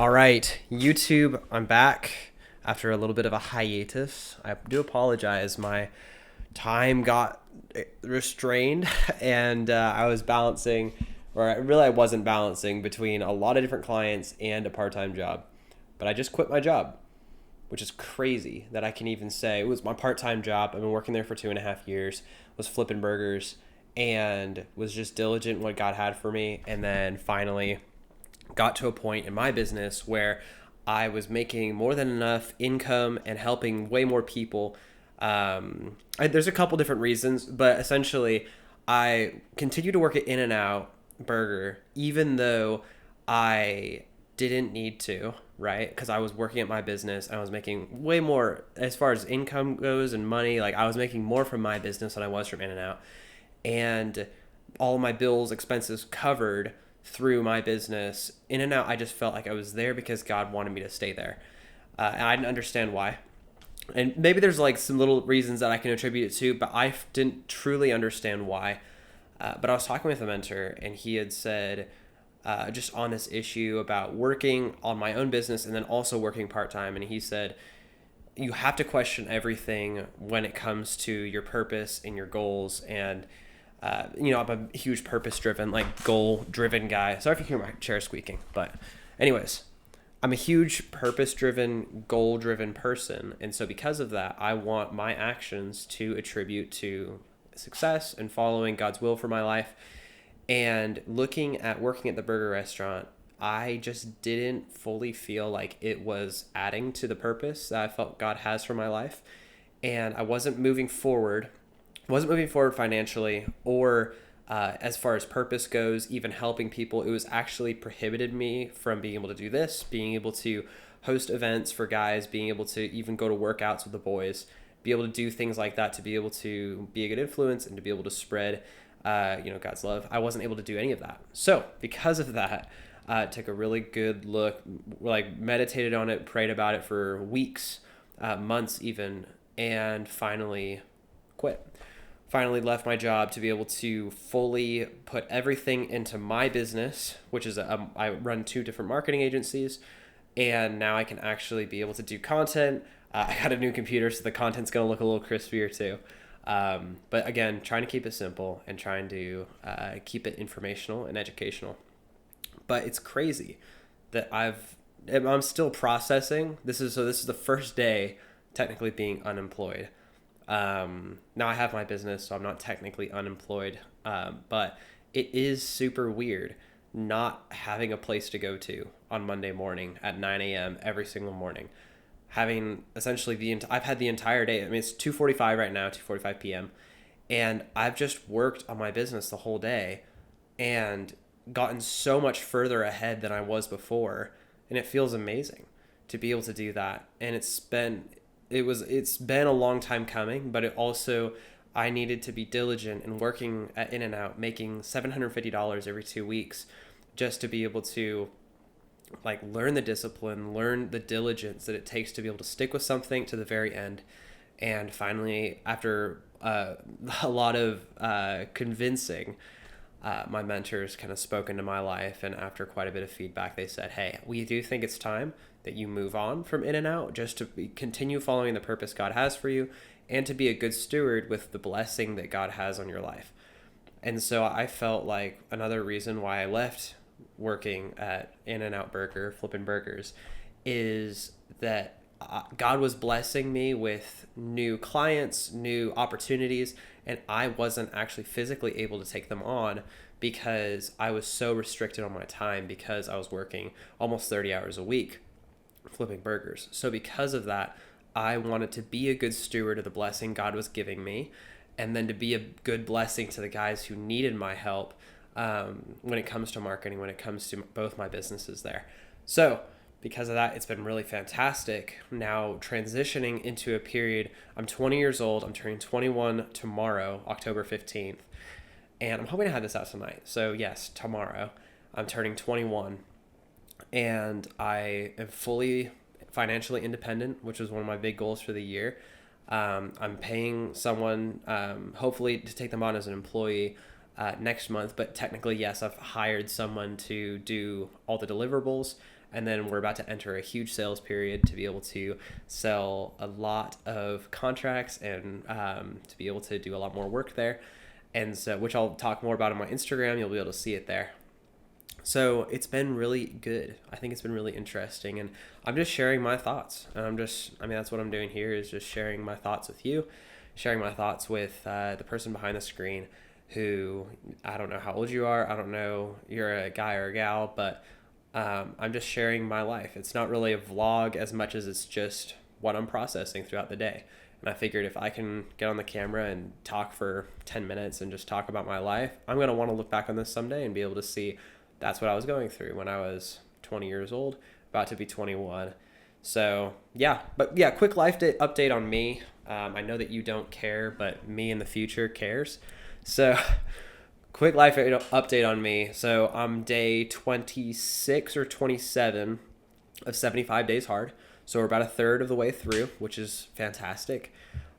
All right, YouTube, I'm back after a little bit of a hiatus. I do apologize. My time got restrained, and I was balancing, I wasn't balancing between a lot of different clients and a part time job. But I just quit my job, which is crazy that I can even say it was my part time job. I've been working there for 2.5 years, was flipping burgers, and was just diligent in what God had for me. And then finally, got to a point in my business where I was making more than enough income and helping way more people. There's a couple different reasons, but essentially, I continue to work at In and Out Burger, even though I didn't need to, right? Because I was working at my business. I was making way more as far as income goes and money. Like I was making more from my business than I was from In and Out, and all of my bills, expenses covered through my business. In and Out, I just felt like I was there because God wanted me to stay there. And I didn't understand why. And maybe there's like some little reasons that I can attribute it to, but I didn't truly understand why. But I was talking with a mentor, and he had said, just on this issue about working on my own business and then also working part time. And he said, you have to question everything when it comes to your purpose and your goals. And I'm a huge purpose-driven, like goal-driven guy. Sorry if you hear my chair squeaking, but anyways, I'm a huge purpose-driven, goal-driven person, and so because of that, I want my actions to attribute to success and following God's will for my life. And looking at working at the burger restaurant, I just didn't fully feel like it was adding to the purpose that I felt God has for my life, and I wasn't moving forward financially or as far as purpose goes, even helping people. It was actually prohibited me from being able to do this, being able to host events for guys, being able to even go to workouts with the boys, be able to do things like that, to be able to be a good influence and to be able to spread, God's love. I wasn't able to do any of that. So because of that, took a really good look, like meditated on it, prayed about it for weeks, months even, and finally left my job to be able to fully put everything into my business, which is I run two different marketing agencies, and now I can actually be able to do content. I got a new computer, so the content's going to look a little crispier too. But again, trying to keep it simple and trying to keep it informational and educational. But it's crazy that I'm still processing. This is the first day technically being unemployed. Now I have my business, so I'm not technically unemployed, but it is super weird not having a place to go to on Monday morning at 9 a.m. every single morning. Having essentially I've had the entire day. I mean, it's 2:45 right now, 2:45 p.m., and I've just worked on my business the whole day and gotten so much further ahead than I was before, and it feels amazing to be able to do that. And it's been a long time coming, but it also, I needed to be diligent in working at In and Out, making $750 every 2 weeks, just to be able to like learn the discipline, learn the diligence that it takes to be able to stick with something to the very end. And finally, after a lot of convincing, my mentors kind of spoke into my life, and after quite a bit of feedback, they said, hey, we do think it's time that you move on from In and Out, just to continue following the purpose God has for you and to be a good steward with the blessing that God has on your life. And so I felt like another reason why I left working at In and Out Burger, flipping burgers, is that God was blessing me with new clients, new opportunities, and I wasn't actually physically able to take them on because I was so restricted on my time because I was working almost 30 hours a week flipping burgers. So because of that, I wanted to be a good steward of the blessing God was giving me, and then to be a good blessing to the guys who needed my help when it comes to marketing, when it comes to both my businesses there. So because of that, it's been really fantastic. Now transitioning into a period, I'm 20 years old. I'm turning 21 tomorrow, October 15th. And I'm hoping to have this out tonight. So yes, tomorrow I'm turning 21. And I am fully financially independent, which was one of my big goals for the year. I'm paying someone, hopefully to take them on as an employee next month. But technically, yes, I've hired someone to do all the deliverables And then we're about to enter a huge sales period to be able to sell a lot of contracts and to be able to do a lot more work there. And so, which I'll talk more about on my Instagram. You'll be able to see it there. So it's been really good. I think it's been really interesting, and I'm just sharing my thoughts. And that's what I'm doing here, is just sharing my thoughts with you, sharing my thoughts with the person behind the screen, who, I don't know how old you are. I don't know you're a guy or a gal, but I'm just sharing my life. It's not really a vlog as much as it's just what I'm processing throughout the day. And I figured if I can get on the camera and talk for 10 minutes and just talk about my life, I'm going to want to look back on this someday and be able to see that's what I was going through when I was 20 years old, about to be 21. So yeah, but yeah, quick update on me. I know that you don't care, but me in the future cares. So quick life update on me. So I'm day 26 or 27 of 75 days hard. So we're about a third of the way through, which is fantastic.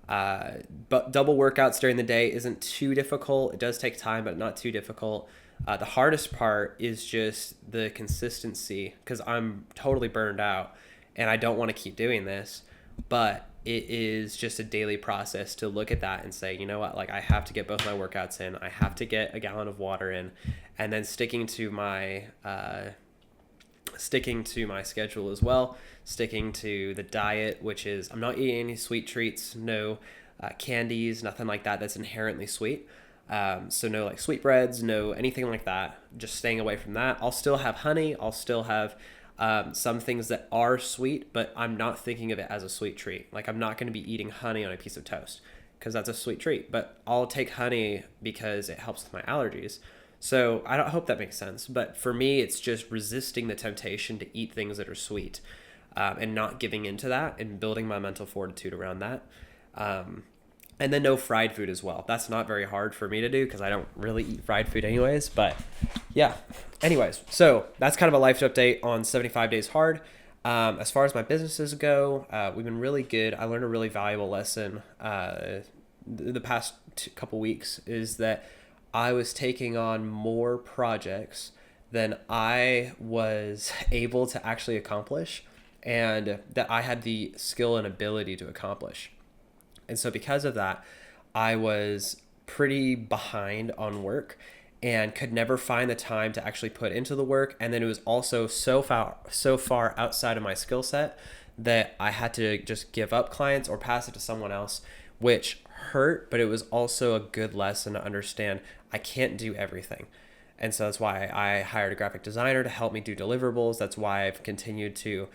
But double workouts during the day isn't too difficult. It does take time, but not too difficult. The hardest part is just the consistency, because I'm totally burned out and I don't want to keep doing this, but it is just a daily process to look at that and say, you know what, like I have to get both my workouts in, I have to get a gallon of water in, and then sticking to my schedule as well, sticking to the diet, which is I'm not eating any sweet treats, no candies, nothing like that that's inherently sweet. So no like sweetbreads, no anything like that, just staying away from that. I'll still have honey, I'll still have some things that are sweet, but I'm not thinking of it as a sweet treat. Like I'm not going to be eating honey on a piece of toast because that's a sweet treat, but I'll take honey because it helps with my allergies. So I don't hope that makes sense, but for me, it's just resisting the temptation to eat things that are sweet, and not giving into that and building my mental fortitude around that. And then no fried food as well. That's not very hard for me to do because I don't really eat fried food anyways. But yeah, anyways, so that's kind of a life update on 75 Days Hard. As far as my businesses go, we've been really good. I learned a really valuable lesson the past couple weeks, is that I was taking on more projects than I was able to actually accomplish, and that I had the skill and ability to accomplish. And so because of that, I was pretty behind on work and could never find the time to actually put into the work. And then it was also so far outside of my skill set that I had to just give up clients or pass it to someone else, which hurt, but it was also a good lesson to understand I can't do everything. And so that's why I hired a graphic designer to help me do deliverables. That's why I've continued to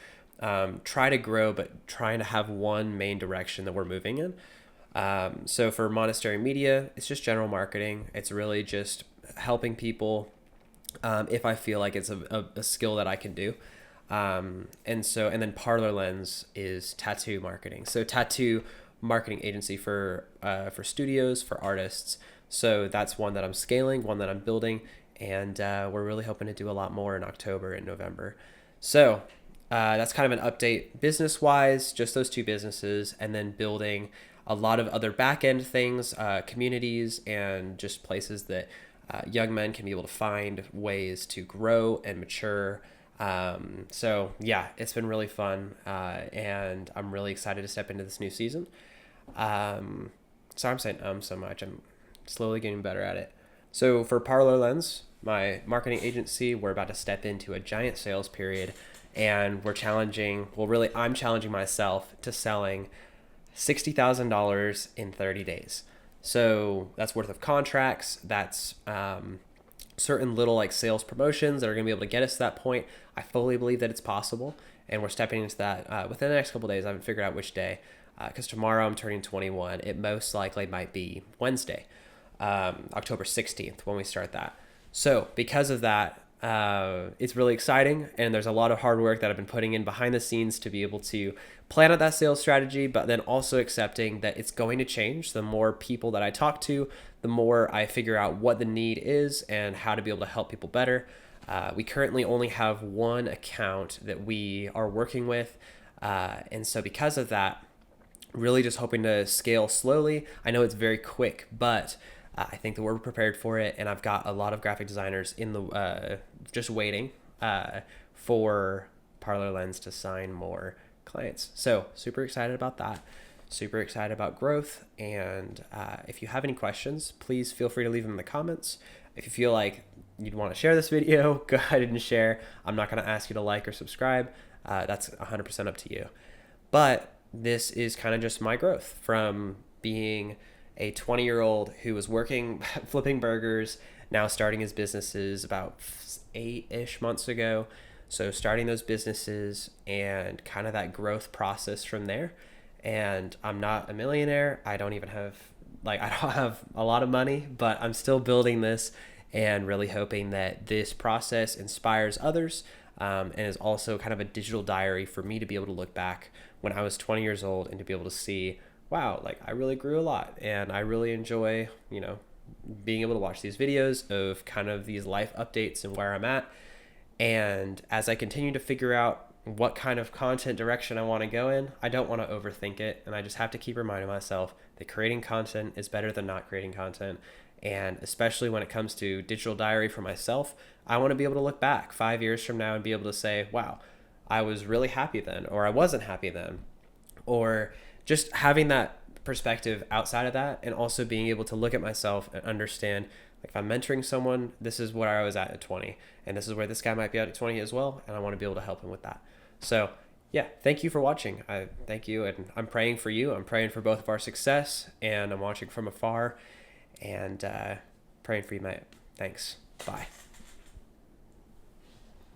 try to grow, but trying to have one main direction that we're moving in. So for Monastery Media, it's just general marketing. It's really just helping people if I feel like it's a skill that I can do. And then Parlor Lens is tattoo marketing. So tattoo marketing agency for studios, for artists. So that's one that I'm scaling, one that I'm building, and we're really hoping to do a lot more in October and November. So that's kind of an update business-wise, just those two businesses, and then building a lot of other back-end things, communities, and just places that young men can be able to find ways to grow and mature. So yeah, it's been really fun, and I'm really excited to step into this new season. Sorry I'm saying so much. I'm slowly getting better at it. So for Parlor Lens, my marketing agency, we're about to step into a giant sales period, and I'm challenging myself to selling $60,000 in 30 days. So that's worth of contracts. That's certain little like sales promotions that are going to be able to get us to that point. I fully believe that it's possible, and we're stepping into that within the next couple of days. I haven't figured out which day, because tomorrow I'm turning 21. It most likely might be Wednesday, October 16th, when we start that. So because of that, it's really exciting, and there's a lot of hard work that I've been putting in behind the scenes to be able to plan out that sales strategy, but then also accepting that it's going to change. The more people that I talk to, the more I figure out what the need is and how to be able to help people better. We currently only have one account that we are working with, and so because of that, really just hoping to scale slowly. I know it's very quick, but I think that we're prepared for it, and I've got a lot of graphic designers in the just waiting for Parlor Lens to sign more clients. So super excited about that. Super excited about growth. And if you have any questions, please feel free to leave them in the comments. If you feel like you'd want to share this video, go ahead and share. I'm not going to ask you to like or subscribe. That's 100% up to you. But this is kind of just my growth from being a 20-year-old who was working, flipping burgers, now starting his businesses about 8-ish months ago. So starting those businesses and kind of that growth process from there. And I'm not a millionaire. I don't have a lot of money, but I'm still building this and really hoping that this process inspires others, and is also kind of a digital diary for me to be able to look back when I was 20 years old and to be able to see, wow, like I really grew a lot, and I really enjoy, being able to watch these videos of kind of these life updates and where I'm at. And as I continue to figure out what kind of content direction I want to go in, I don't want to overthink it. And I just have to keep reminding myself that creating content is better than not creating content. And especially when it comes to digital diary for myself, I want to be able to look back 5 years from now and be able to say, wow, I was really happy then, or I wasn't happy then, or just having that perspective outside of that, and also being able to look at myself and understand, like, if I'm mentoring someone, this is where I was at 20, and this is where this guy might be at 20 as well, and I want to be able to help him with that. So yeah, thank you for watching. I thank you, and I'm praying for you. I'm praying for both of our success, and I'm watching from afar and praying for you, mate. Thanks. Bye.